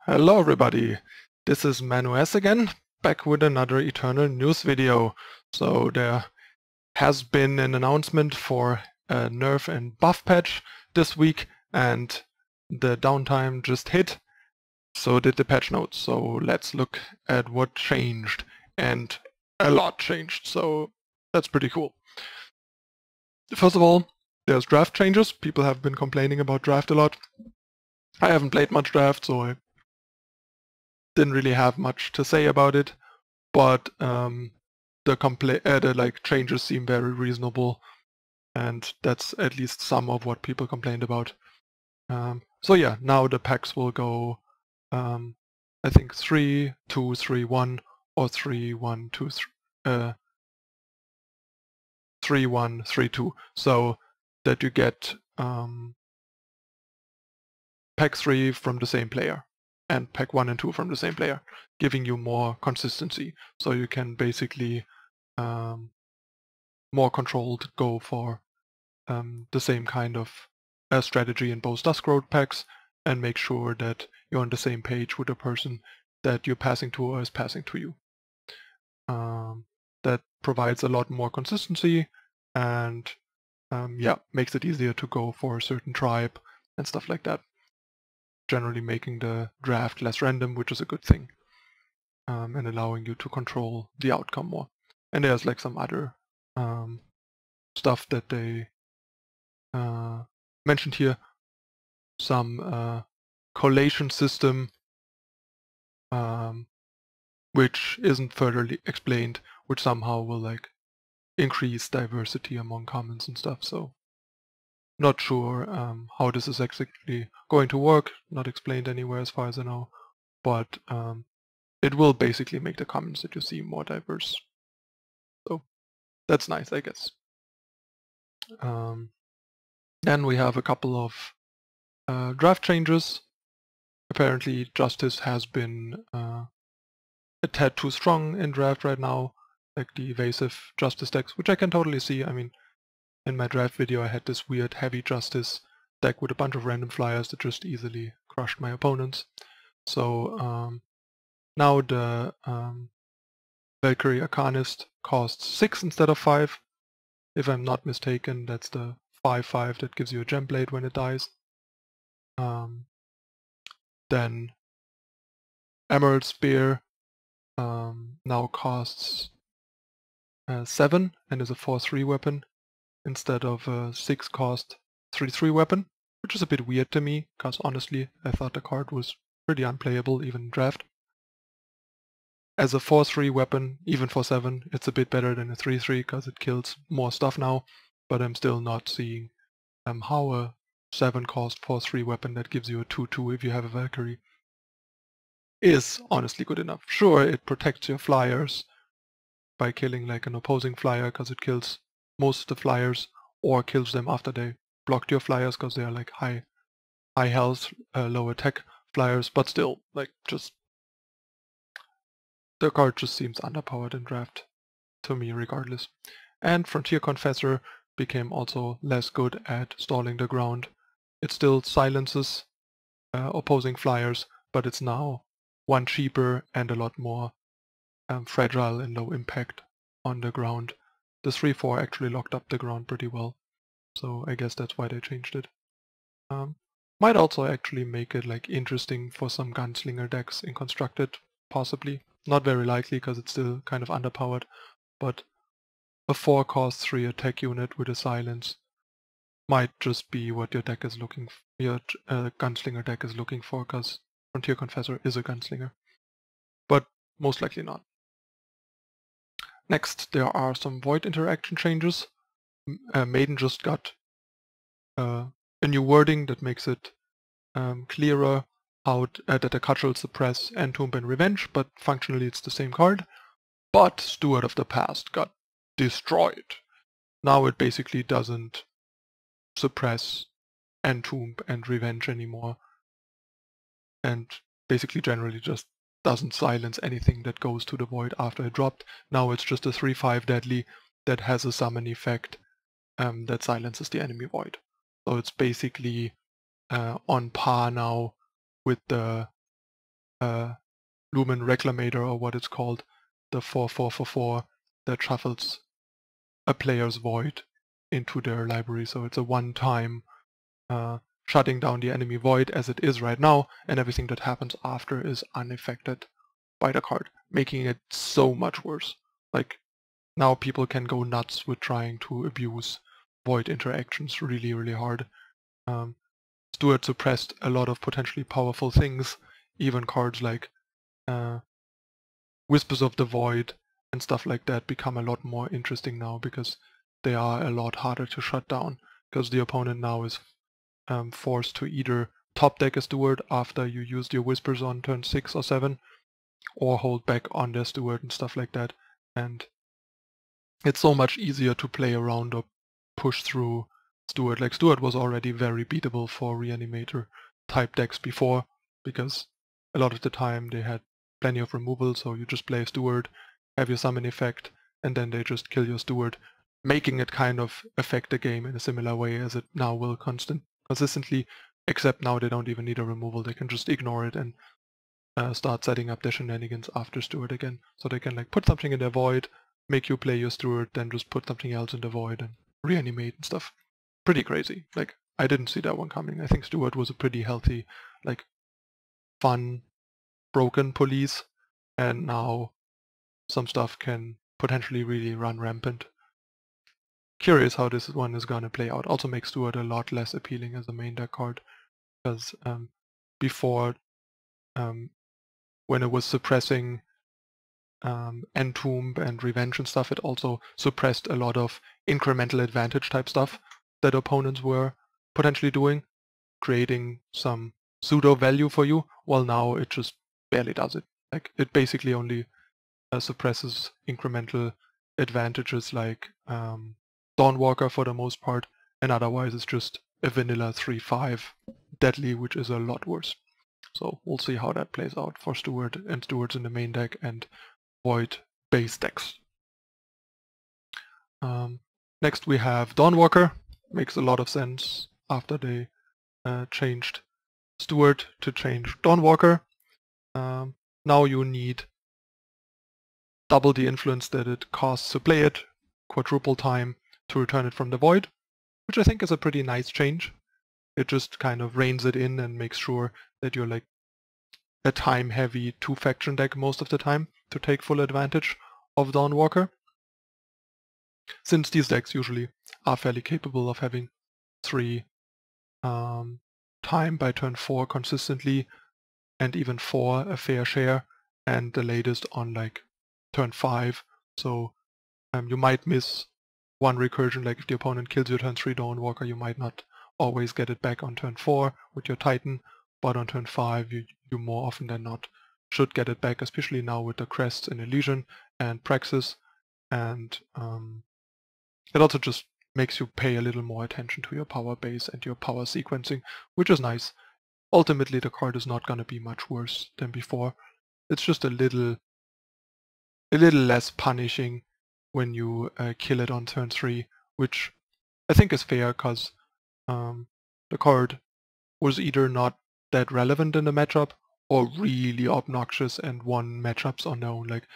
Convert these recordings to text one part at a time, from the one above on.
Hello everybody, this is Manu-S again, back with another Eternal News video. So there has been an announcement for a nerf and buff patch this week, and the downtime just hit, so did the patch notes. So let's look at what changed, and a lot changed, so that's pretty cool. First of all, there's draft changes. People have been complaining about draft a lot. I haven't played much draft, so I didn't really have much to say about it, but the changes seem very reasonable, and that's at least some of what people complained about. So yeah, now the packs will go, I think 3, 2, 3, 1, or 3, 1, 2, 3, 1, 3, 2, so that you get pack 3 from the same player, and pack 1 and 2 from the same player, giving you more consistency. So you can basically more controlled go for the same kind of strategy in both Dusk Road packs, and make sure that you're on the same page with the person that you're passing to or is passing to you. That provides a lot more consistency, and yeah, makes it easier to go for a certain tribe and stuff like that. Generally making the draft less random, which is a good thing, and allowing you to control the outcome more. And there's like some other stuff that they mentioned here, some collation system which isn't further explained, which somehow will like increase diversity among commons and stuff. So not sure how this is exactly going to work, not explained anywhere as far as I know, but it will basically make the commons that you see more diverse. So that's nice, I guess. Then we have a couple of draft changes. Apparently Justice has been a tad too strong in draft right now, like the evasive Justice decks, which I can totally see. I mean, in my draft video I had this weird heavy Justice deck with a bunch of random flyers that just easily crushed my opponents. So now the Valkyrie Arcanist costs 6 instead of 5. If I'm not mistaken, that's the 5/5 that gives you a gem blade when it dies. Then Emerald Spear now costs 7 and is a 4/3 weapon instead of a 6 cost 3/3 weapon, which is a bit weird to me, because honestly I thought the card was pretty unplayable even in draft. As a 4/3 weapon, even for 7, it's a bit better than a 3/3 because it kills more stuff now, but I'm still not seeing how a 7 cost 4/3 weapon that gives you a 2/2 if you have a Valkyrie is honestly good enough. Sure, it protects your flyers by killing like an opposing flyer because it kills most of the flyers, or kills them after they blocked your flyers because they are like high health, low attack flyers, but still, like, just the card just seems underpowered in draft to me regardless. And Frontier Confessor became also less good at stalling the ground. It still silences opposing flyers, but it's now 1 cheaper and a lot more fragile and low impact on the ground. The 3/4 actually locked up the ground pretty well, so I guess that's why they changed it. Might also actually make it like interesting for some gunslinger decks in Constructed, possibly. Not very likely because it's still kind of underpowered, but a 4 cost 3 attack unit with a silence might just be what your deck is looking for, your gunslinger deck is looking for, because Frontier Confessor is a gunslinger. But most likely not. Next, there are some Void interaction changes. Maiden just got a new wording that makes it clearer how that the cudgel suppress Entomb and Revenge, but functionally it's the same card. But Steward of the Past got destroyed. Now it basically doesn't suppress Entomb and Revenge anymore, and basically generally just doesn't silence anything that goes to the Void after it dropped. Now it's just a 3/5 deadly that has a summon effect that silences the enemy Void. So it's basically on par now with the Lumen Reclamator, or what it's called, the 4/4/4/4 that shuffles a player's void into their library. So it's a one-time shutting down the enemy void as it is right now, and everything that happens after is unaffected by the card, making it so much worse. Like, now people can go nuts with trying to abuse void interactions really, really hard. Stuart suppressed a lot of potentially powerful things, even cards like Whispers of the Void and stuff like that become a lot more interesting now because they are a lot harder to shut down, because the opponent now is forced to either top deck a Steward after you used your Whispers on turn 6 or 7, or hold back on their Steward and stuff like that. And it's so much easier to play around or push through Steward. Like, Steward was already very beatable for Reanimator type decks before, because a lot of the time they had plenty of removal, so you just play a Steward, have your summon effect, and then they just kill your Steward, making it kind of affect the game in a similar way as it now will consistently, except now they don't even need a removal. They can just ignore it and start setting up their shenanigans after Steward again. So they can like put something in their void, make you play your Steward, then just put something else in the void and reanimate and stuff. Pretty crazy. Like, I didn't see that one coming. I think Steward was a pretty healthy, like, fun, broken police, and now some stuff can potentially really run rampant. Curious how this one is gonna play out. Also makes Steward a lot less appealing as a main deck card, because before, when it was suppressing Entomb and Revenge and stuff, it also suppressed a lot of incremental advantage type stuff that opponents were potentially doing, creating some pseudo value for you, while now it just barely does it. Like, it basically only suppresses incremental advantages like Dawnwalker for the most part, and otherwise it's just a vanilla 3/5 deadly, which is a lot worse. So we'll see how that plays out for Steward and Stewards in the main deck and Void base decks. Next we have Dawnwalker. Makes a lot of sense after they changed Steward to change Dawnwalker. Now you need double the influence that it costs to play it, quadruple time to return it from the void, which I think is a pretty nice change. It just kind of reins it in and makes sure that you're like a time-heavy 2-faction deck most of the time to take full advantage of Dawnwalker, since these decks usually are fairly capable of having 3 time by turn 4 consistently, and even 4 a fair share, and the latest on like turn 5. So you might miss one recursion, like if the opponent kills your turn 3 Dawnwalker, you might not always get it back on turn 4 with your Titan, but on turn 5 you more often than not should get it back, especially now with the crests in Elysian and Praxis, and it also just makes you pay a little more attention to your power base and your power sequencing, which is nice. Ultimately the card is not going to be much worse than before. It's just a little less punishing when you kill it on turn 3, which I think is fair, because the card was either not that relevant in the matchup or really obnoxious and won matchups on their own. Like,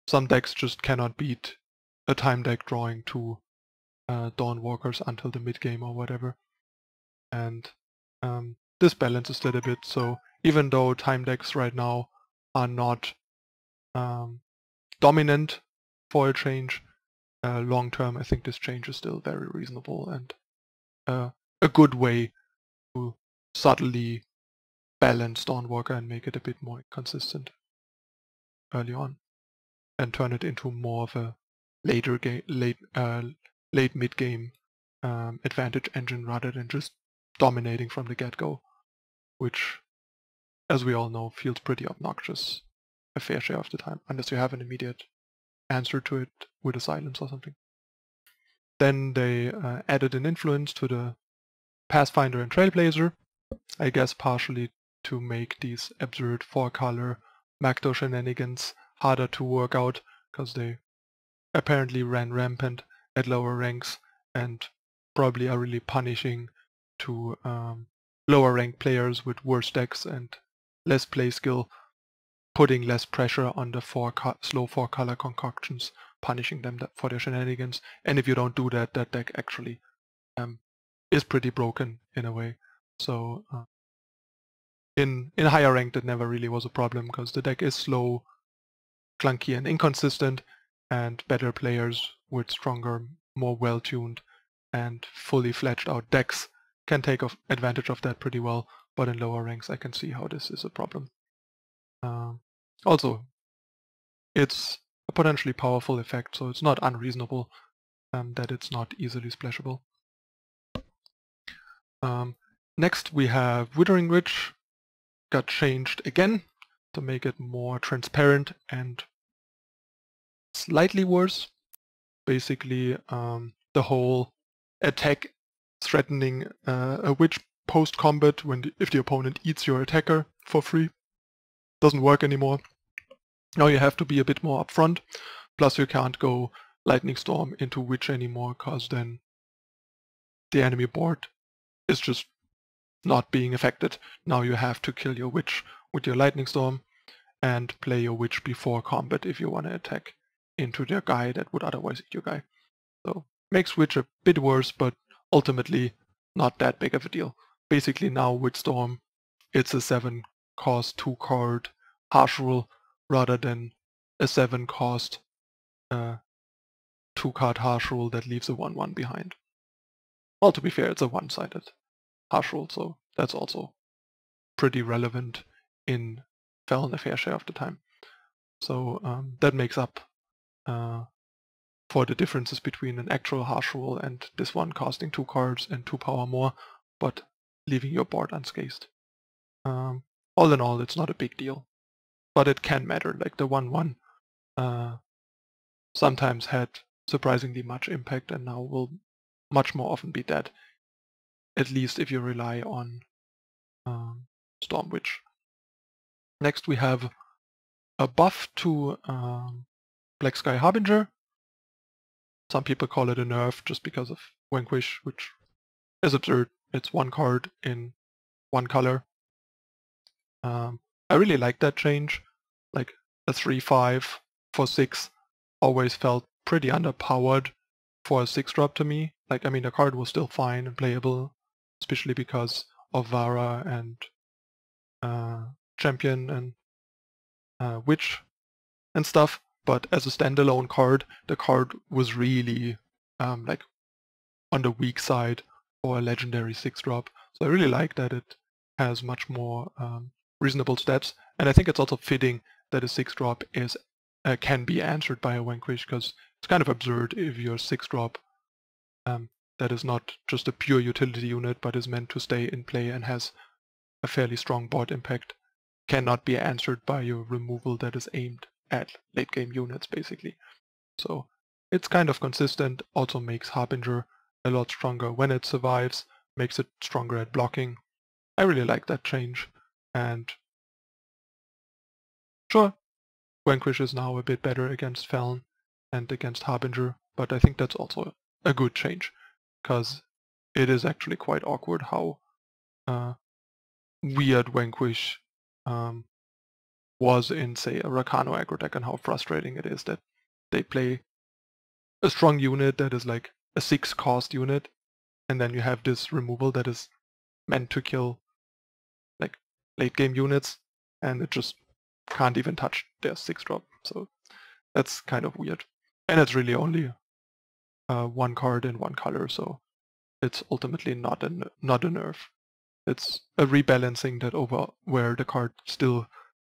some decks just cannot beat a time deck drawing 2 Dawnwalkers until the mid game or whatever. And this balances that a bit, so even though time decks right now are not dominant for a change, long term I think this change is still very reasonable and a good way to subtly balance Dawnwalker and make it a bit more consistent early on, and turn it into more of a later game, late mid game advantage engine rather than just dominating from the get-go, which, as we all know, feels pretty obnoxious a fair share of the time, unless you have an immediate answer to it with a silence or something. Then they added an influence to the Pathfinder and Trailblazer, I guess partially to make these absurd 4-color Magdo shenanigans harder to work out, because they apparently ran rampant at lower ranks and probably are really punishing to lower ranked players with worse decks and less play skill, putting less pressure on the slow 4-color concoctions, punishing them for their shenanigans. And if you don't do that, that deck actually is pretty broken in a way. So in higher rank that never really was a problem, because the deck is slow, clunky and inconsistent, and better players with stronger, more well-tuned and fully fledged out decks can take advantage of that pretty well, but in lower ranks I can see how this is a problem. Also, it's a potentially powerful effect, so it's not unreasonable that it's not easily splashable. Next we have Withering Ridge, got changed again to make it more transparent and slightly worse. Basically, the whole attack threatening a witch post-combat if the opponent eats your attacker for free doesn't work anymore. Now you have to be a bit more upfront, plus you can't go Lightning Storm into Witch anymore, because then the enemy board is just not being affected. Now you have to kill your Witch with your Lightning Storm and play your Witch before combat if you want to attack into their guy that would otherwise eat your guy. So makes Witch a bit worse, but ultimately not that big of a deal. Basically now with Storm, it's a 7-cost 2-card harsh rule rather than a 7-cost 2-card harsh rule that leaves a 1/1 behind. Well, to be fair, it's a one-sided harsh rule, so that's also pretty relevant in Felon a fair share of the time. So that makes up for the differences between an actual harsh rule and this one costing 2 cards and 2 power more, but leaving your board unscathed. All in all, it's not a big deal, but it can matter. Like the 1/1 sometimes had surprisingly much impact and now will much more often be dead, at least if you rely on Storm Witch. Next we have a buff to Black Sky Harbinger. Some people call it a nerf just because of Vanquish, which is absurd. It's 1 card in 1 color. I really like that change. Like a 3/5 for 6 always felt pretty underpowered for a 6-drop to me. Like, I mean, the card was still fine and playable, especially because of Vara and Champion and Witch and stuff. But as a standalone card, the card was really like on the weak side for a legendary 6-drop. So I really like that it has much more reasonable stats, and I think it's also fitting that a 6-drop is can be answered by a Vanquish, because it's kind of absurd if your 6-drop that is not just a pure utility unit but is meant to stay in play and has a fairly strong board impact cannot be answered by your removal that is aimed at late game units, basically. So it's kind of consistent, also makes Harbinger a lot stronger when it survives, makes it stronger at blocking. I really like that change, and sure, Vanquish is now a bit better against Felon and against Harbinger, but I think that's also a good change, because it is actually quite awkward how weird Vanquish was in, say, a Rakano aggro deck, and how frustrating it is that they play a strong unit that is like a 6-cost unit, and then you have this removal that is meant to kill like late game units, and it just can't even touch their 6-drop. So that's kind of weird. And it's really only 1 card in 1 color, so it's ultimately not a nerf. It's a rebalancing that over where the card still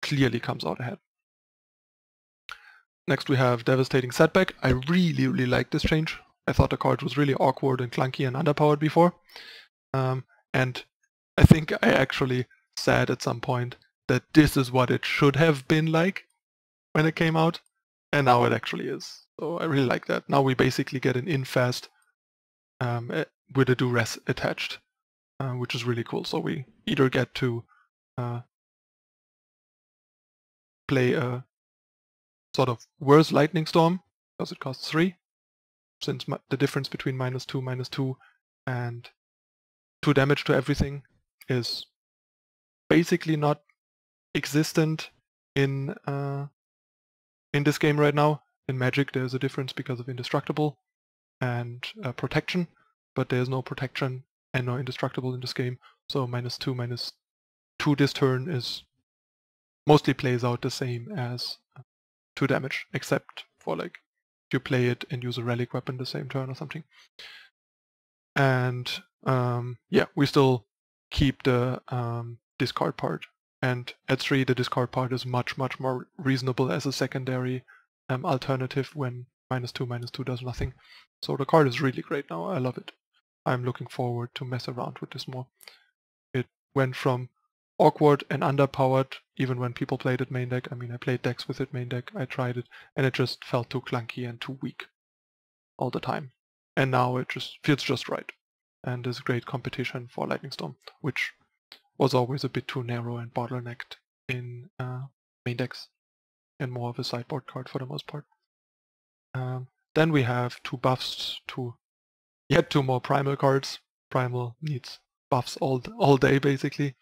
clearly comes out ahead. Next we have Devastating Setback. I really like this change. I thought the card was really awkward and clunky and underpowered before. And I think I actually said at some point that this is what it should have been like when it came out, and now it actually is. So I really like that. Now we basically get an in-fast with a duress attached, which is really cool. So we either get to play a sort of worse Lightning Storm, because it costs 3, since the difference between -2/-2 and 2 damage to everything is basically not existent in this game right now. In Magic there's a difference because of indestructible and protection, but there's no protection and no indestructible in this game, so -2/-2 this turn is mostly plays out the same as 2 damage, except for like if you play it and use a relic weapon the same turn or something. And yeah, we still keep the discard part, and at 3 the discard part is much more reasonable as a secondary alternative when -2/-2 does nothing. So the card is really great now, I love it. I'm looking forward to mess around with this more. It went from awkward and underpowered even when people played it main deck. I mean, I played decks with it main deck, I tried it, and it just felt too clunky and too weak all the time. And now it just feels just right. And is a great competition for Lightning Storm, which was always a bit too narrow and bottlenecked in main decks, and more of a sideboard card for the most part. Then we have 2 buffs to yet 2 more primal cards. Primal needs buffs all day basically.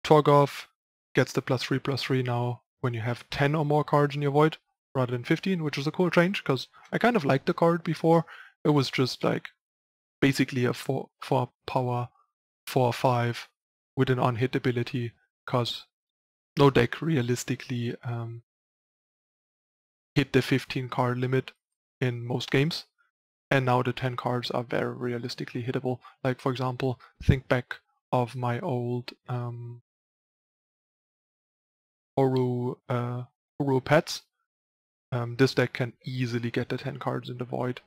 Torgov gets the +3/+3 now when you have 10 or more cards in your void rather than 15, which is a cool change because I kind of liked the card before. It was just like basically a 4 power 4/5 with an on-hit ability, because no deck realistically hit the 15 card limit in most games, and now the 10 cards are very realistically hittable. Like for example, think back of my old Uru pets. This deck can easily get the 10 cards in the void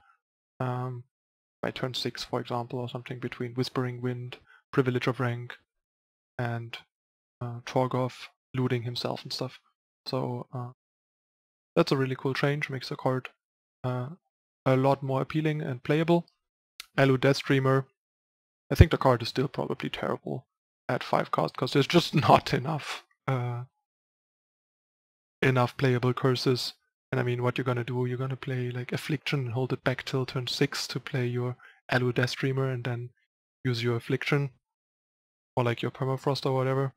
by turn 6, for example, or something, between Whispering Wind, Privilege of Rank, and Torgov looting himself and stuff. So that's a really cool change, makes the card a lot more appealing and playable. Alu Deathstreamer, I think the card is still probably terrible at 5 cost because there's just not enough playable curses. And I mean, what you're gonna do, you're gonna play like Affliction and hold it back till turn 6 to play your Alu Deathstreamer and then use your Affliction or like your Permafrost or whatever.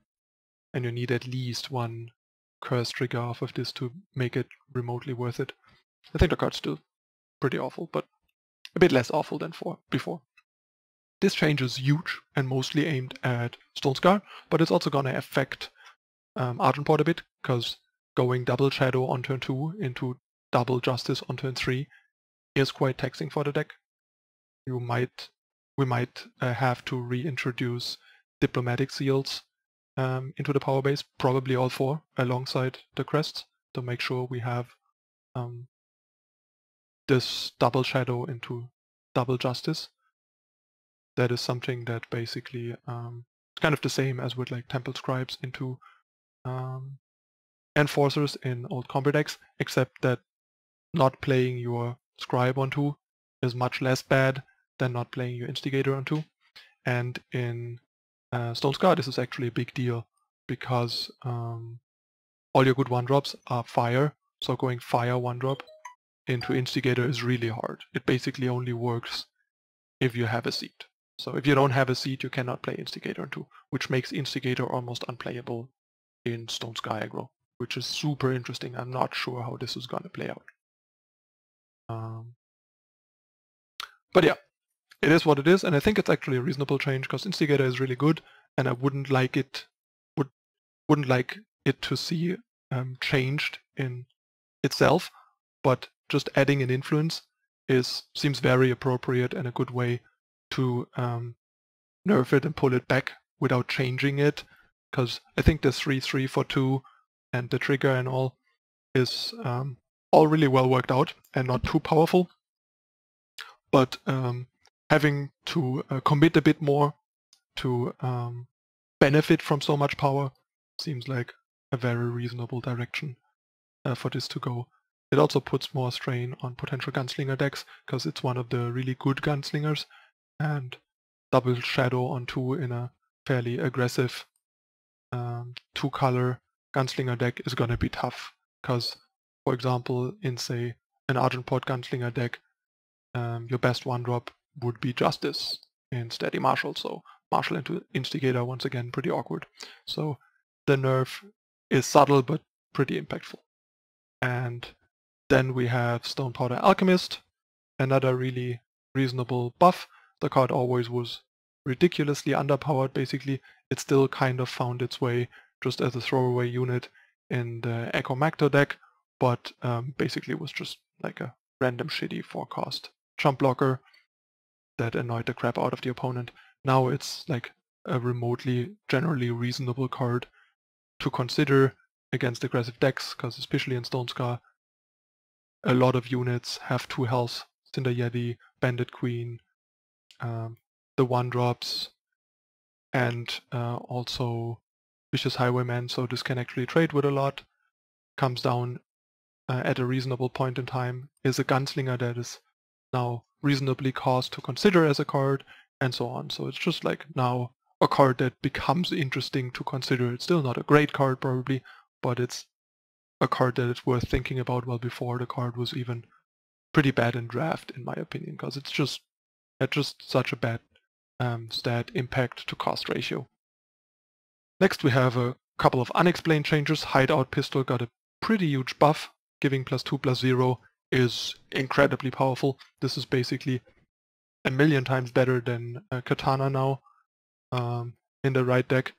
And you need at least 1 curse trigger off of this to make it remotely worth it. I think the card's still pretty awful, but a bit less awful than before. This change is huge and mostly aimed at Stonescar, but it's also gonna affect Argenport a bit, because going double Shadow on turn 2 into double Justice on turn 3 is quite taxing for the deck. We might have to reintroduce Diplomatic Seals into the power base, probably all 4 alongside the crests, to make sure we have this double Shadow into double Justice. That is something that basically it's kind of the same as with like Temple Scribes into Enforcers in old combo decks, except that not playing your Scribe on 2 is much less bad than not playing your Instigator on 2. And in Stonescar this is actually a big deal, because all your good 1-drops are fire, so going fire 1-drop into Instigator is really hard. It basically only works if you have a seed. So if you don't have a seed, you cannot play Instigator on 2, which makes Instigator almost unplayable in Stonescar aggro, which is super interesting. I'm not sure how this is gonna play out. But yeah, it is what it is, and I think it's actually a reasonable change, because Instigator is really good, and I wouldn't like it to see changed in itself, but just adding an influence seems very appropriate and a good way to nerf it and pull it back without changing it, because I think the 3/3 for 2 and the trigger and all is all really well worked out and not too powerful. But having to commit a bit more to benefit from so much power seems like a very reasonable direction for this to go. It also puts more strain on potential gunslinger decks, because it's one of the really good gunslingers, and double Shadow on 2 in a fairly aggressive 2-color gunslinger deck is gonna be tough, because for example in say an Argenport gunslinger deck, your best 1-drop would be Justice in Steady Marshal, so Marshal into Instigator, once again pretty awkward. So the nerf is subtle but pretty impactful. And then we have Stone Powder Alchemist, another really reasonable buff. The card always was ridiculously underpowered basically. It still kind of found its way just as a throwaway unit in the Echo Macto deck, but basically was just like a random shitty 4-cost jump blocker that annoyed the crap out of the opponent. Now it's like a remotely generally reasonable card to consider against aggressive decks, because especially in Stone Scar, a lot of units have 2 health, Cinder Yeti, Bandit Queen, the 1-drops, and also Vicious Highwayman, so this can actually trade with a lot, comes down at a reasonable point in time, is a gunslinger that is now reasonably cost to consider as a card, and so on. So it's just like now a card that becomes interesting to consider. It's still not a great card probably, but it's a card that it's worth thinking about. Well, before the card was even pretty bad in draft, in my opinion, because it's just such a bad stat impact to cost ratio. Next we have a couple of unexplained changes. Hideout Pistol got a pretty huge buff, giving +2/+0 is incredibly powerful. This is basically a million times better than Katana now in the right deck.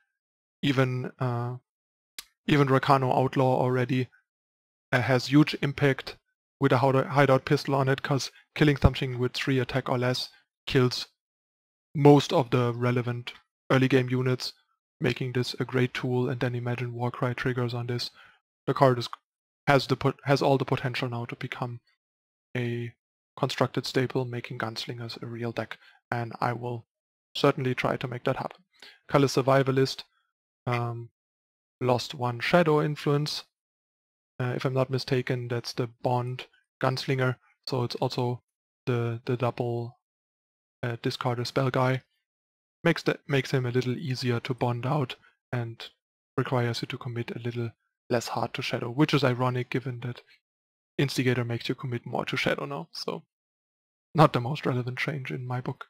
Even Rakano Outlaw already has huge impact with a Hideout Pistol on it, because killing something with 3 attack or less kills most of the relevant early game units, making this a great tool. And then imagine Warcry triggers on this. The card has all the potential now to become a constructed staple, making gunslingers a real deck, and I will certainly try to make that happen. Color Survivalist lost 1 shadow influence. If I'm not mistaken, that's the Bond gunslinger, so it's also the double discard a spell guy. Makes him a little easier to bond out and requires you to commit a little less hard to shadow, which is ironic given that Instigator makes you commit more to shadow now, so not the most relevant change in my book.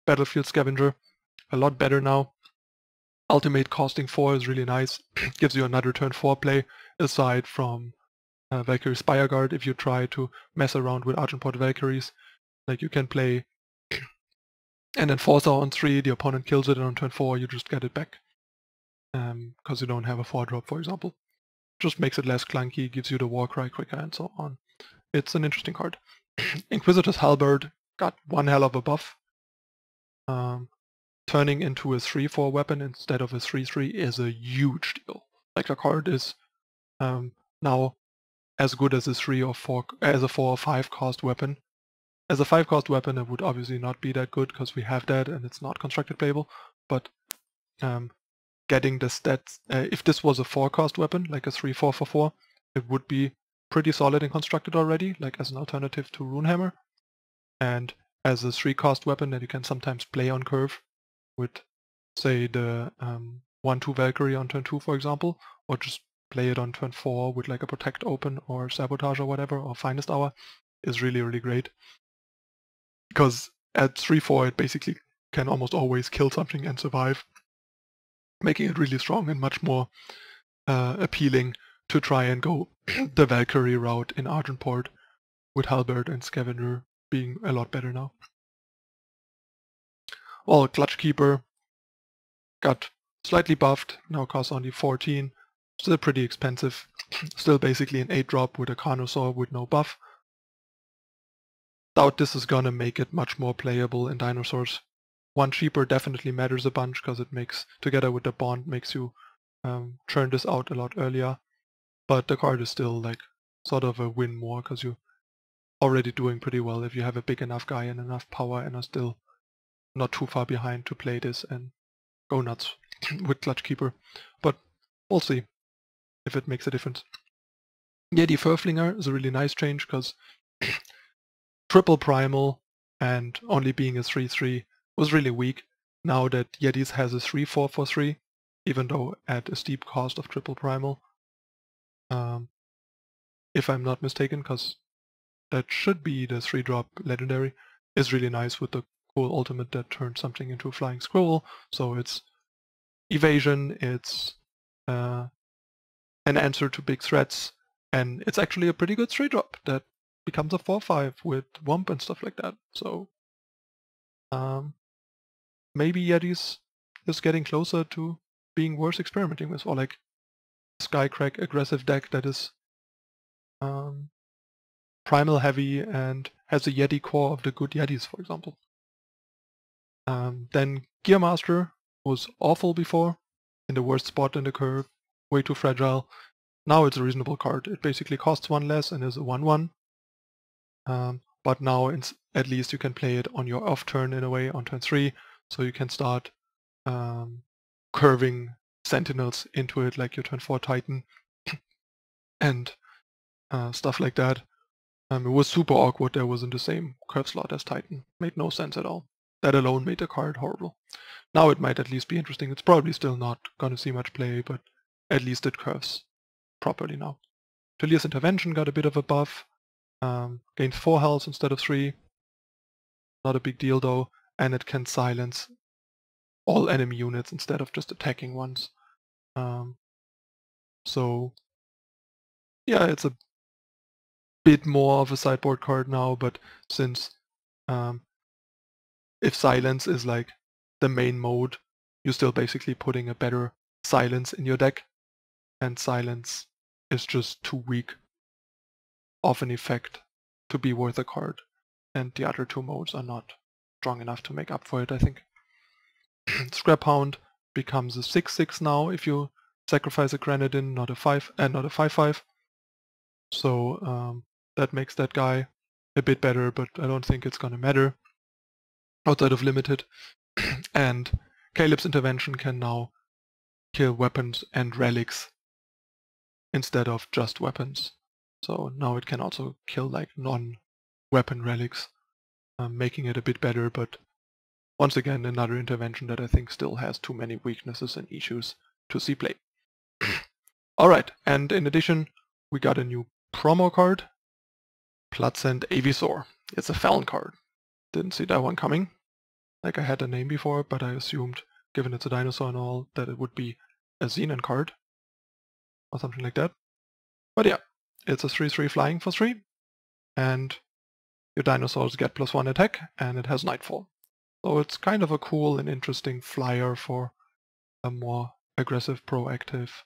Battlefield Scavenger, a lot better now. Ultimate costing 4 is really nice. Gives you another turn 4 play, aside from Valkyrie Spireguard. If you try to mess around with Argenport Valkyries, like you can play an Enforcer on 3, the opponent kills it, and on turn 4 you just get it back. Because you don't have a 4-drop, for example. Just makes it less clunky, gives you the Warcry quicker, and so on. It's an interesting card. Inquisitor's Halberd got one hell of a buff. Turning into a 3/4 weapon instead of a 3/3 is a huge deal. Like, the card is now as good as a 3 or 4 as a 4 or 5 cost weapon. As a 5 cost weapon, it would obviously not be that good because we have that and it's not constructed playable. But getting the stats, if this was a 4-cost weapon, like a 3/4 for 4, it would be pretty solid and constructed already, like as an alternative to Runehammer. And as a 3-cost weapon that you can sometimes play on curve with, say, the 1/2 Valkyrie on turn 2, for example, or just play it on turn 4 with like a Protect Open or Sabotage or whatever, or Finest Hour, is really, really great. Because at 3/4 it basically can almost always kill something and survive, making it really strong and much more appealing to try and go the Valkyrie route in Argenport, with Halberd and Scavenger being a lot better now. Well, Clutchkeeper got slightly buffed, now costs only 14, still pretty expensive, still basically an 8-drop with a Carnosaur with no buff. Doubt this is gonna make it much more playable in Dinosaurs. 1 cheaper definitely matters a bunch, because it makes, together with the Bond, makes you churn this out a lot earlier. But the card is still like sort of a win more, because you're already doing pretty well if you have a big enough guy and enough power and are still not too far behind to play this and go nuts with Clutchkeeper. But we'll see if it makes a difference. Yeti Furflinger is a really nice change, because triple primal and only being a 3/3 was really weak. Now that Yetis has a 3/4 for 3, even though at a steep cost of triple primal. If I'm not mistaken, because that should be the 3-drop legendary, is really nice with the cool ultimate that turns something into a flying scroll. So it's evasion, it's an answer to big threats, and it's actually a pretty good 3-drop that becomes a 4/5 with Womp and stuff like that. So maybe Yetis is getting closer to being worth experimenting with, or like Skycrack aggressive deck that is primal heavy and has a Yeti core of the good Yetis, for example. Then Gearmaster was awful before, in the worst spot in the curve, way too fragile. Now it's a reasonable card. It basically costs 1 less and is a 1/1. But now at least you can play it on your off turn in a way on turn 3, so you can start curving Sentinels into it like your turn 4 Titan and stuff like that. It was super awkward there was in the same curve slot as Titan. Made no sense at all. That alone made the card horrible. Now it might at least be interesting. It's probably still not gonna see much play, but at least it curves properly now. Talia's Intervention got a bit of a buff. Gained 4 health instead of 3. Not a big deal though, and it can silence all enemy units instead of just attacking ones. So yeah, it's a bit more of a sideboard card now, but since if silence is like the main mode, you're still basically putting a better silence in your deck, and silence is just too weak of an effect to be worth a card, and the other 2 modes are not strong enough to make up for it, I think. Scrap Hound becomes a 6/6 now if you sacrifice a Grenadin, not a 5/5. So that makes that guy a bit better, but I don't think it's gonna matter outside of limited. And Caleb's Intervention can now kill weapons and relics instead of just weapons. So now it can also kill like non-weapon relics, making it a bit better, but once again another intervention that I think still has too many weaknesses and issues to see play. Alright, and in addition we got a new promo card, Bloodscent Avisaur. It's a Felon card. Didn't see that one coming. Like I had a name before, but I assumed, given it's a dinosaur and all, that it would be a Xenon card. Or something like that. But yeah, it's a 3/3 flying for 3, and your dinosaurs get +1 attack, and it has Nightfall. So it's kind of a cool and interesting flyer for a more aggressive, proactive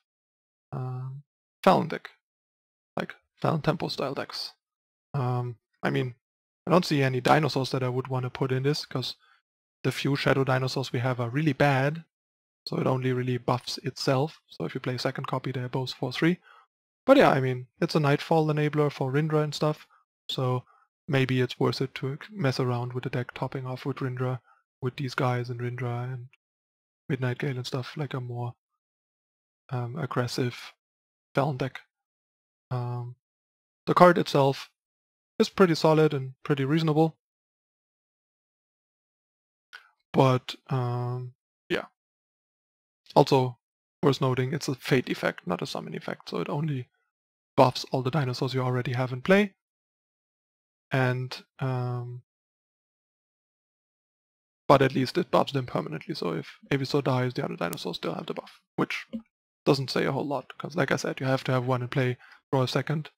Felon deck. Like Felon Tempo style decks. I mean, I don't see any dinosaurs that I would want to put in this, because the few shadow dinosaurs we have are really bad, so it only really buffs itself. So if you play a second copy, they're both 4/3. But yeah, I mean, it's a Nightfall enabler for Rindra and stuff, so maybe it's worth it to mess around with the deck, topping off with Rindra, with these guys and Rindra and Midnight Gale and stuff, like a more aggressive Felon deck. The card itself is pretty solid and pretty reasonable. But yeah. Also worth noting, it's a fate effect, not a summon effect, so it only buffs all the dinosaurs you already have in play. And but at least it buffs them permanently, so if Avisaur dies, the other dinosaurs still have the buff, which doesn't say a whole lot, because like I said, you have to have one in play, draw a second,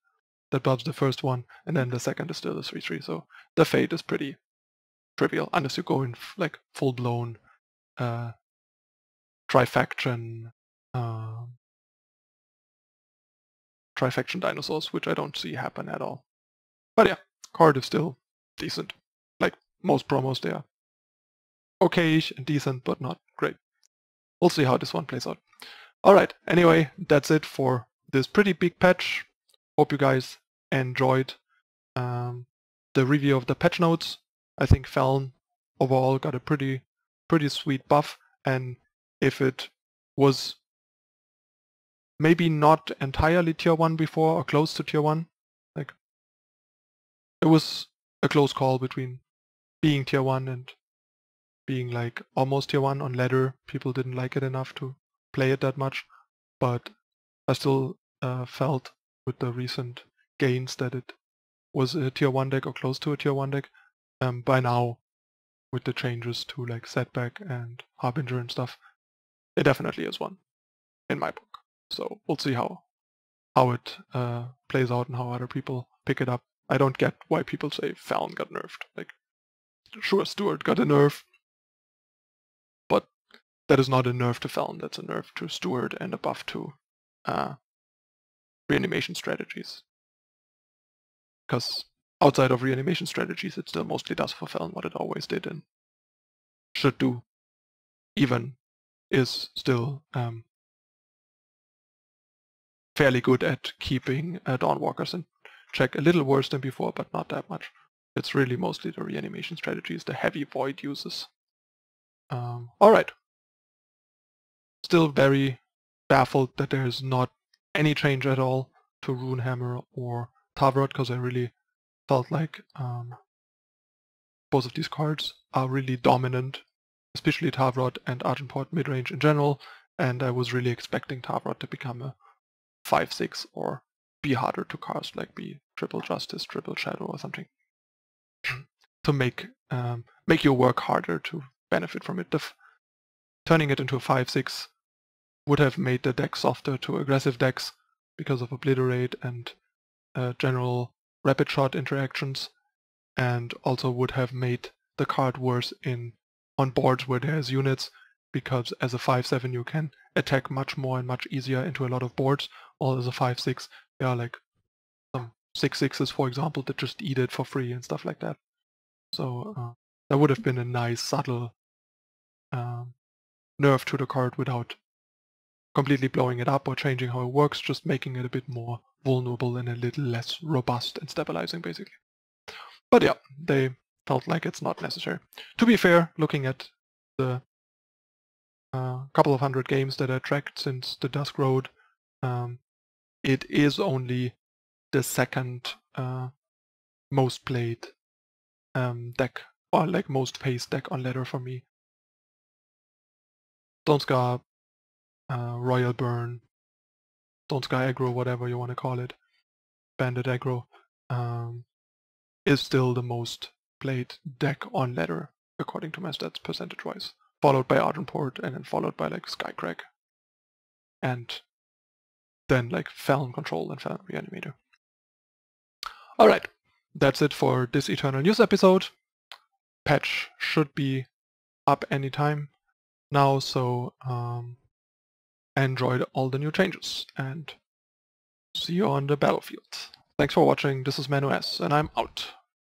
that buffs the first one, and then the second is still a 3/3, so the fate is pretty trivial, unless you go in like full-blown trifaction dinosaurs, which I don't see happen at all. But yeah, card is still decent. Like most promos, they are okay-ish and decent, but not great. We'll see how this one plays out. Alright, anyway, that's it for this pretty big patch. Hope you guys enjoyed the review of the patch notes. I think Felon overall got a pretty sweet buff, and if it was maybe not entirely tier 1 before or close to tier 1, like it was a close call between being tier 1 and being like almost tier 1 on ladder. People didn't like it enough to play it that much, but I still felt with the recent gains that it was a tier 1 deck or close to a tier 1 deck. By now, with the changes to like Setback and Harbinger and stuff, it definitely is one in my book. So we'll see how it plays out and how other people pick it up. I don't get why people say Felon got nerfed. Like, sure, Steward got a nerf, but that is not a nerf to Felon. That's a nerf to Steward and a buff to reanimation strategies. Because outside of reanimation strategies, it still mostly does for Felon what it always did and should do. Even is still fairly good at keeping Dawnwalkers in check. A little worse than before, but not that much. It's really mostly the reanimation strategies, the heavy void uses. Alright. Still very baffled that there's not any change at all to Runehammer or Tavrot, because I really felt like both of these cards are really dominant, especially Tavrot and Argenport midrange in general, and I was really expecting Tavrot to become a 5/6 or be harder to cast, like be triple Justice, triple Shadow or something, to make you work harder to benefit from it. Turning it into a 5/6 would have made the deck softer to aggressive decks because of Obliterate and general rapid shot interactions, and also would have made the card worse on boards where there's units, because as a 5/7 you can attack much more and much easier into a lot of boards, while as a 5/6 there are like some 6/6s, for example, that just eat it for free and stuff like that. So that would have been a nice subtle nerf to the card without completely blowing it up or changing how it works, just making it a bit more vulnerable and a little less robust and stabilizing, basically. But yeah, they felt like it's not necessary. To be fair, looking at the couple of hundred games that I tracked since the Dusk Road, it is only the second most played deck, or like most faced deck on ladder for me. Stonescar, Royal Burn, Stonescar aggro, whatever you want to call it, Bandit aggro, is still the most played deck on ladder according to my stats percentage-wise, followed by Argenport and then followed by like Skycrack, and then like Felon Control and Felon Reanimator. Alright, that's it for this Eternal News episode. Patch should be up anytime now, so enjoy all the new changes and see you on the battlefield. Thanks for watching, this is Manu S, and I'm out.